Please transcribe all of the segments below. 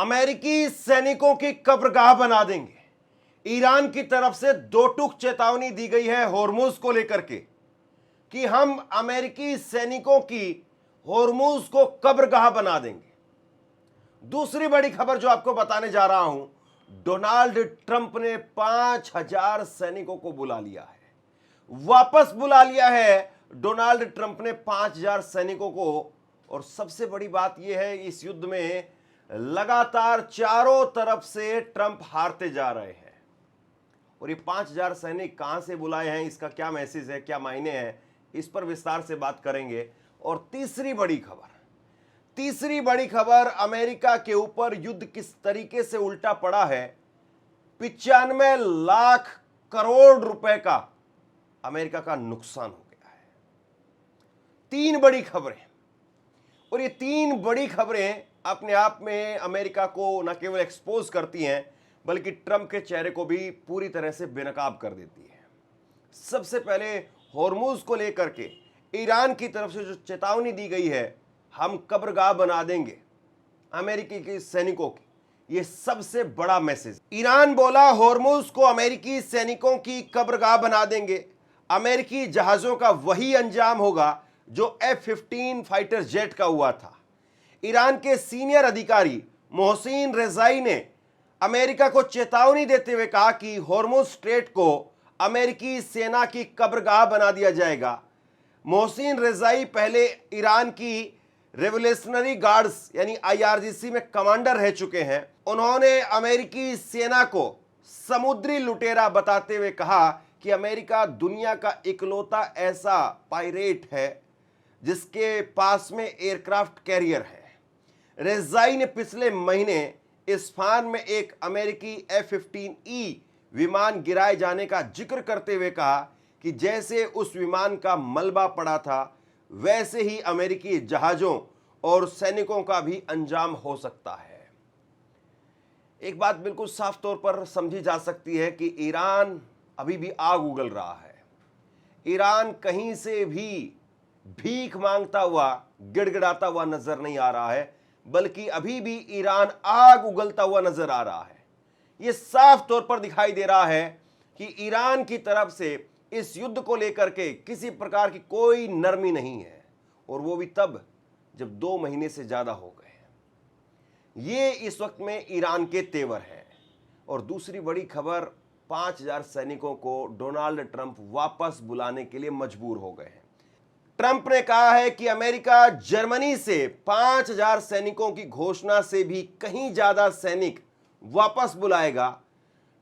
अमेरिकी सैनिकों की कब्रगाह बना देंगे। ईरान की तरफ से दो टूक चेतावनी दी गई है होर्मुज को लेकर के कि हम अमेरिकी सैनिकों की होर्मुज को कब्रगाह बना देंगे। दूसरी बड़ी खबर जो आपको बताने जा रहा हूं, डोनाल्ड ट्रंप ने 5,000 सैनिकों को बुला लिया है, वापस बुला लिया है डोनाल्ड ट्रंप ने 5,000 सैनिकों को। और सबसे बड़ी बात यह है, इस युद्ध में लगातार चारों तरफ से ट्रंप हारते जा रहे हैं। और ये 5,000 सैनिक कहां से बुलाए हैं, इसका क्या मैसेज है, क्या मायने हैं, इस पर विस्तार से बात करेंगे। और तीसरी बड़ी खबर अमेरिका के ऊपर युद्ध किस तरीके से उल्टा पड़ा है। 95 लाख करोड़ रुपए का अमेरिका का नुकसान हो गया है। तीन बड़ी खबरें, और ये तीन बड़ी खबरें अपने आप में अमेरिका को न केवल एक्सपोज करती हैं बल्कि ट्रंप के चेहरे को भी पूरी तरह से बेनकाब कर देती है। सबसे पहले होर्मुज को लेकर के ईरान की तरफ से जो चेतावनी दी गई है, हम कब्रगाह बना देंगे अमेरिकी के सैनिकों की, यह सबसे बड़ा मैसेज। ईरान बोला होर्मुज को अमेरिकी सैनिकों की कब्रगाह बना देंगे। अमेरिकी जहाजों का वही अंजाम होगा जो F-15 फाइटर जेट का हुआ था। ईरान के सीनियर अधिकारी मोहसिन रेजाई ने अमेरिका को चेतावनी देते हुए कहा कि होर्मुज स्ट्रेट को अमेरिकी सेना की कब्रगाह बना दिया जाएगा। मोहसिन रेजाई पहले ईरान की रेवोल्यूशनरी गार्ड्स यानी IRGC में कमांडर रह चुके हैं। उन्होंने अमेरिकी सेना को समुद्री लुटेरा बताते हुए कहा कि अमेरिका दुनिया का इकलौता ऐसा पायरेट है जिसके पास में एयरक्राफ्ट कैरियर है। रेजाई ने पिछले महीने इस्फहान में एक अमेरिकी F-15E विमान गिराए जाने का जिक्र करते हुए कहा कि जैसे उस विमान का मलबा पड़ा था वैसे ही अमेरिकी जहाजों और सैनिकों का भी अंजाम हो सकता है। एक बात बिल्कुल साफ तौर पर समझी जा सकती है कि ईरान अभी भी आग उगल रहा है। ईरान कहीं से भी भीख मांगता हुआ, गिड़गिड़ाता हुआ नजर नहीं आ रहा है, बल्कि अभी भी ईरान आग उगलता हुआ नजर आ रहा है। यह साफ तौर पर दिखाई दे रहा है कि ईरान की तरफ से इस युद्ध को लेकर के किसी प्रकार की कोई नरमी नहीं है, और वो भी तब जब 2 महीने से ज्यादा हो गए हैं। ये इस वक्त में ईरान के तेवर हैं। और दूसरी बड़ी खबर, 5,000 सैनिकों को डोनाल्ड ट्रंप वापस बुलाने के लिए मजबूर हो गए हैं। ट्रंप ने कहा है कि अमेरिका जर्मनी से 5,000 सैनिकों की घोषणा से भी कहीं ज्यादा सैनिक वापस बुलाएगा।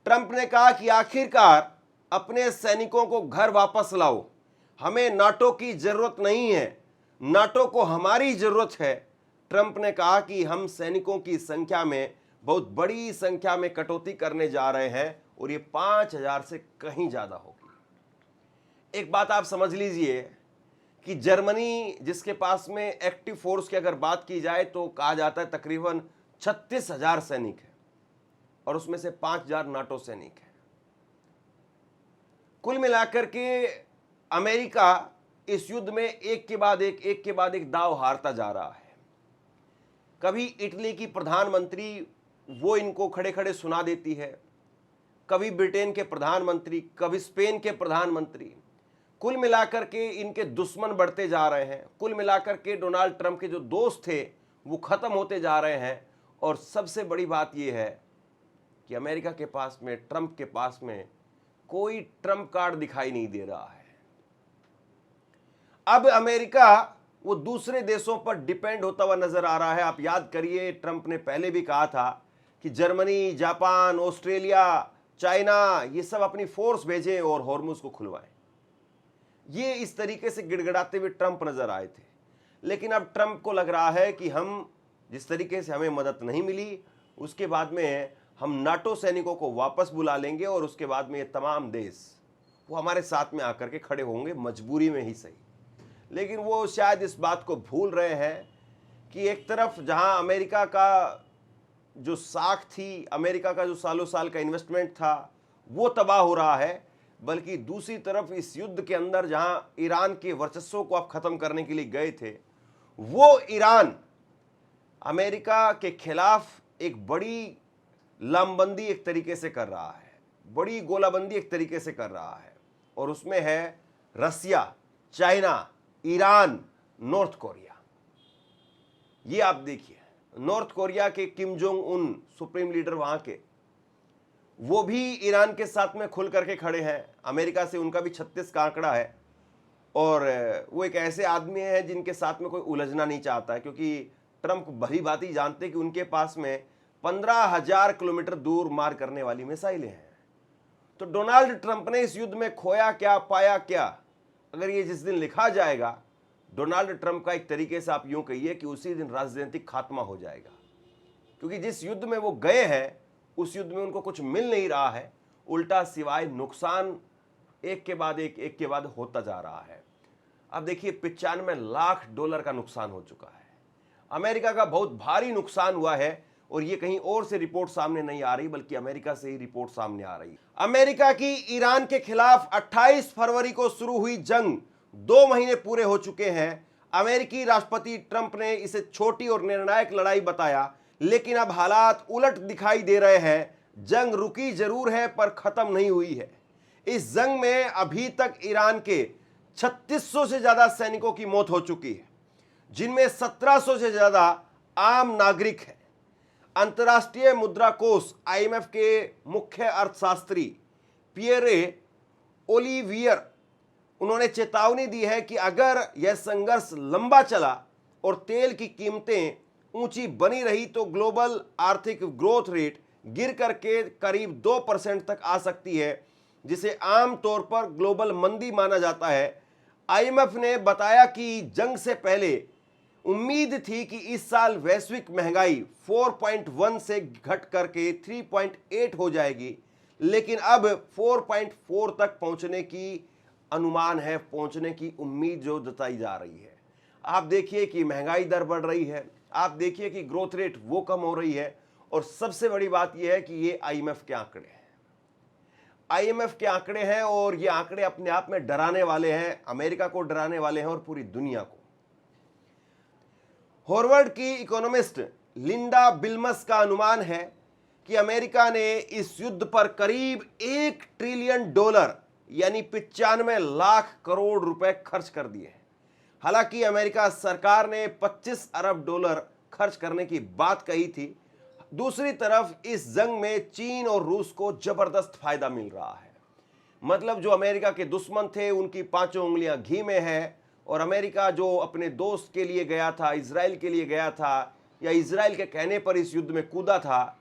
ट्रंप ने कहा कि आखिरकार अपने सैनिकों को घर वापस लाओ, हमें नाटो की जरूरत नहीं है, नाटो को हमारी जरूरत है। ट्रंप ने कहा कि हम सैनिकों की संख्या में बहुत बड़ी संख्या में कटौती करने जा रहे हैं और ये 5,000 से कहीं ज्यादा होगी। एक बात आप समझ लीजिए कि जर्मनी, जिसके पास में एक्टिव फोर्स की अगर बात की जाए तो कहा जाता है तकरीबन 36,000 सैनिक है, और उसमें से 5,000 नाटो सैनिक है। कुल मिलाकर के अमेरिका इस युद्ध में एक के बाद एक दाव हारता जा रहा है। कभी इटली की प्रधानमंत्री वो इनको खड़े खड़े सुना देती है, कभी ब्रिटेन के प्रधानमंत्री, कभी स्पेन के प्रधानमंत्री। कुल मिलाकर के इनके दुश्मन बढ़ते जा रहे हैं। कुल मिलाकर के डोनाल्ड ट्रंप के जो दोस्त थे वो खत्म होते जा रहे हैं। और सबसे बड़ी बात यह है कि अमेरिका के पास में, ट्रंप के पास में कोई ट्रंप कार्ड दिखाई नहीं दे रहा है। अब अमेरिका वो दूसरे देशों पर डिपेंड होता हुआ नजर आ रहा है। आप याद करिए, ट्रंप ने पहले भी कहा था कि जर्मनी, जापान, ऑस्ट्रेलिया, चाइना, ये सब अपनी फोर्स भेजें और होर्मुज को खुलवाएं। ये इस तरीके से गिड़गिड़ाते हुए ट्रंप नजर आए थे। लेकिन अब ट्रंप को लग रहा है कि हम जिस तरीके से हमें मदद नहीं मिली, उसके बाद में हम नाटो सैनिकों को वापस बुला लेंगे और उसके बाद में ये तमाम देश वो हमारे साथ में आकर के खड़े होंगे, मजबूरी में ही सही। लेकिन वो शायद इस बात को भूल रहे हैं कि एक तरफ जहां अमेरिका का जो साख थी, अमेरिका का जो सालों साल का इन्वेस्टमेंट था, वो तबाह हो रहा है, बल्कि दूसरी तरफ इस युद्ध के अंदर जहां ईरान के वर्चस्व को आप खत्म करने के लिए गए थे, वो ईरान अमेरिका के खिलाफ एक बड़ी लामबंदी एक तरीके से कर रहा है, बड़ी गोलाबंदी एक तरीके से कर रहा है, और उसमें है रसिया, चाइना, ईरान, नॉर्थ कोरिया। ये आप देखिए, नॉर्थ कोरिया के Kim Jong Un supreme leader वहां के, वो भी ईरान के साथ में खुल करके खड़े हैं। अमेरिका से उनका भी 36 का आंकड़ा है, और वो एक ऐसे आदमी हैं जिनके साथ में कोई उलझना नहीं चाहता है, क्योंकि ट्रंप भली भांति जानते हैं कि उनके पास में 15,000 किलोमीटर दूर मार करने वाली मिसाइलें हैं। तो डोनाल्ड ट्रंप ने इस युद्ध में खोया क्या, पाया क्या, अगर ये जिस दिन लिखा जाएगा, डोनाल्ड ट्रंप का एक तरीके से आप यूं कहिए कि उसी दिन राजनीतिक खात्मा हो जाएगा। क्योंकि जिस युद्ध में वो गए हैं, उस युद्ध में उनको कुछ मिल नहीं रहा है, उल्टा सिवाय नुकसान एक के बाद होता जा रहा है। अब देखिए, 95 लाख डॉलर का नुकसान हो चुका है। अमेरिका का बहुत भारी नुकसान हुआ है, और ये कहीं और से रिपोर्ट सामने नहीं आ रही, बल्कि अमेरिका से ही रिपोर्ट सामने आ रही है। अमेरिका की ईरान के खिलाफ 28 फरवरी को शुरू हुई जंग 2 महीने पूरे हो चुके हैं। अमेरिकी राष्ट्रपति ट्रंप ने इसे छोटी और निर्णायक लड़ाई बताया, लेकिन अब हालात उलट दिखाई दे रहे हैं। जंग रुकी जरूर है, पर खत्म नहीं हुई है। इस जंग में अभी तक ईरान के 3600 से ज्यादा सैनिकों की मौत हो चुकी है, जिनमें 1700 से ज्यादा आम नागरिक हैं। अंतर्राष्ट्रीय मुद्रा कोष IMF के मुख्य अर्थशास्त्री पियरे ओलिवियर, उन्होंने चेतावनी दी है कि अगर यह संघर्ष लंबा चला और तेल की कीमतें ऊंची बनी रही, तो ग्लोबल आर्थिक ग्रोथ रेट गिर करके करीब 2% तक आ सकती है, जिसे आमतौर पर ग्लोबल मंदी माना जाता है। IMF ने बताया कि जंग से पहले उम्मीद थी कि इस साल वैश्विक महंगाई 4.1 से घट करके 3.8 हो जाएगी, लेकिन अब 4.4 तक पहुंचने की अनुमान है, पहुंचने की उम्मीद जो जताई जा रही है। आप देखिए कि महंगाई दर बढ़ रही है, आप देखिए कि ग्रोथ रेट वो कम हो रही है, और सबसे बड़ी बात यह है कि ये IMF के आंकड़े हैं। IMF के आंकड़े हैं, और ये आंकड़े अपने आप में डराने वाले हैं, अमेरिका को डराने वाले हैं और पूरी दुनिया को। हार्वर्ड की इकोनॉमिस्ट लिंडा बिल्मस का अनुमान है कि अमेरिका ने इस युद्ध पर करीब $1 ट्रिलियन यानी 95 लाख करोड़ रुपए खर्च कर दिए हैं। हालांकि अमेरिका सरकार ने $25 अरब खर्च करने की बात कही थी। दूसरी तरफ इस जंग में चीन और रूस को जबरदस्त फायदा मिल रहा है। मतलब जो अमेरिका के दुश्मन थे, उनकी 5 उंगलियां घी में है, और अमेरिका जो अपने दोस्त के लिए गया था, इजराइल के लिए गया था, या इजराइल के कहने पर इस युद्ध में कूदा था,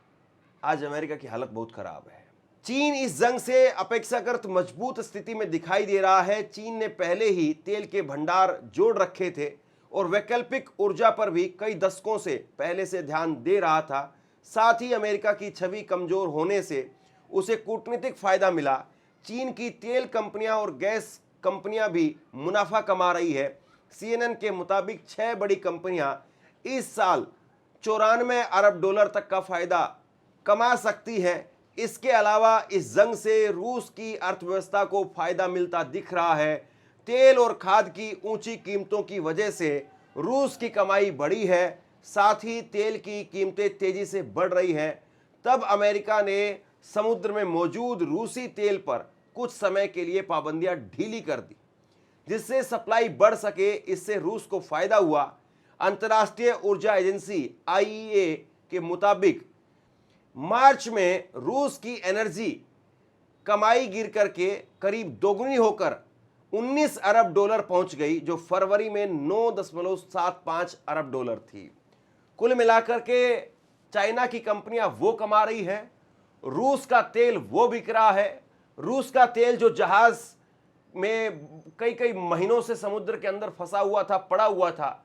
आज अमेरिका की हालत बहुत खराब है। चीन इस जंग से अपेक्षाकृत मजबूत स्थिति में दिखाई दे रहा है। चीन ने पहले ही तेल के भंडार जोड़ रखे थे, और वैकल्पिक ऊर्जा पर भी कई दशकों से पहले से ध्यान दे रहा था। साथ ही अमेरिका की छवि कमजोर होने से उसे कूटनीतिक फायदा मिला। चीन की तेल कंपनियां और गैस कंपनियां भी मुनाफा कमा रही है। CNN के मुताबिक 6 बड़ी कंपनियां इस साल $94 अरब तक का फायदा कमा सकती है। इसके अलावा इस जंग से रूस की अर्थव्यवस्था को फायदा मिलता दिख रहा है। तेल और खाद की ऊंची कीमतों की वजह से रूस की कमाई बढ़ी है, साथ ही तेल की कीमतें तेजी से बढ़ रही हैं। तब अमेरिका ने समुद्र में मौजूद रूसी तेल पर कुछ समय के लिए पाबंदियां ढीली कर दी, जिससे सप्लाई बढ़ सके। इससे रूस को फायदा हुआ। अंतर्राष्ट्रीय ऊर्जा एजेंसी IEA के मुताबिक मार्च में रूस की एनर्जी कमाई गिर करके करीब दोगुनी होकर $19 अरब पहुंच गई, जो फरवरी में 9.75 अरब थी। कुल मिलाकर के चाइना की कंपनियां वो कमा रही हैं, रूस का तेल वो बिक रहा है। रूस का तेल जो जहाज में कई महीनों से समुद्र के अंदर फंसा हुआ था, पड़ा हुआ था,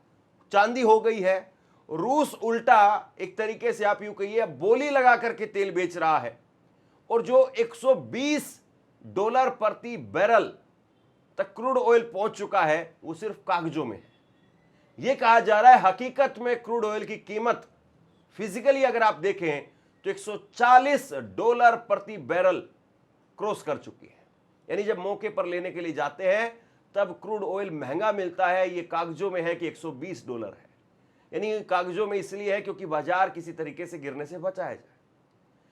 चांदी हो गई है। रूस उल्टा एक तरीके से आप यूं कहिए बोली लगा करके तेल बेच रहा है, और जो $120 प्रति बैरल तक क्रूड ऑयल पहुंच चुका है, वो सिर्फ कागजों में है। यह कहा जा रहा है हकीकत में क्रूड ऑयल की कीमत फिजिकली अगर आप देखें तो $140 प्रति बैरल क्रॉस कर चुकी है। यानी जब मौके पर लेने के लिए जाते हैं तब क्रूड ऑयल महंगा मिलता है। ये कागजों में है कि $120 है। यानी कागजों में इसलिए है क्योंकि बाजार किसी तरीके से गिरने से बचाया जाए।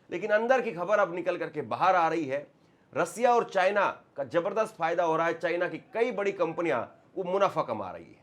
लेकिन अंदर की खबर अब निकल करके बाहर आ रही है, रसिया और चाइना का जबरदस्त फायदा हो रहा है। चाइना की कई बड़ी कंपनियां वो मुनाफा कमा रही है।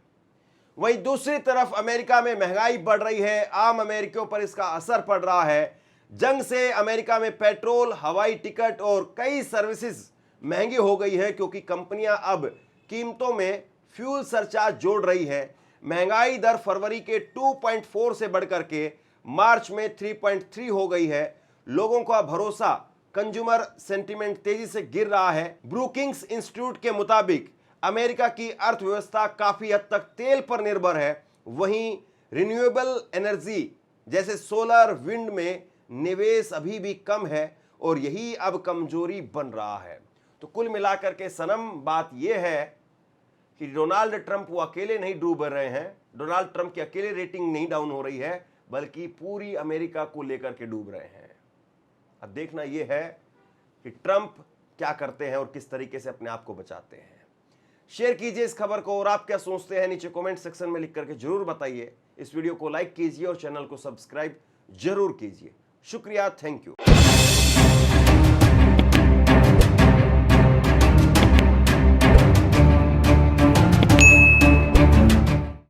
वहीं दूसरी तरफ अमेरिका में महंगाई बढ़ रही है, आम अमेरिकियों पर इसका असर पड़ रहा है। जंग से अमेरिका में पेट्रोल, हवाई टिकट और कई सर्विसेज महंगी हो गई है क्योंकि कंपनियां अब कीमतों में फ्यूल सरचार्ज जोड़ रही है। महंगाई दर फरवरी के 2.4 से बढ़कर के मार्च में 3.3 हो गई है। लोगों का भरोसा, कंज्यूमर सेंटीमेंट तेजी से गिर रहा है। ब्रूकिंग्स इंस्टीट्यूट के मुताबिक अमेरिका की अर्थव्यवस्था काफी हद तक तेल पर निर्भर है। वहीं रिन्यूएबल एनर्जी जैसे सोलर, विंड में निवेश अभी भी कम है और यही अब कमजोरी बन रहा है। तो कुल मिलाकर के सनम बात यह है कि डोनाल्ड ट्रंप वो अकेले नहीं डूब रहे हैं, डोनाल्ड ट्रंप की अकेले रेटिंग नहीं डाउन हो रही है, बल्कि पूरी अमेरिका को लेकर के डूब रहे हैं। अब देखना यह है कि ट्रंप क्या करते हैं और किस तरीके से अपने आप को बचाते हैं। शेयर कीजिए इस खबर को और आप क्या सोचते हैं नीचे कमेंट सेक्शन में लिख करके जरूर बताइए। इस वीडियो को लाइक कीजिए और चैनल को सब्सक्राइब जरूर कीजिए। शुक्रिया, थैंक यू।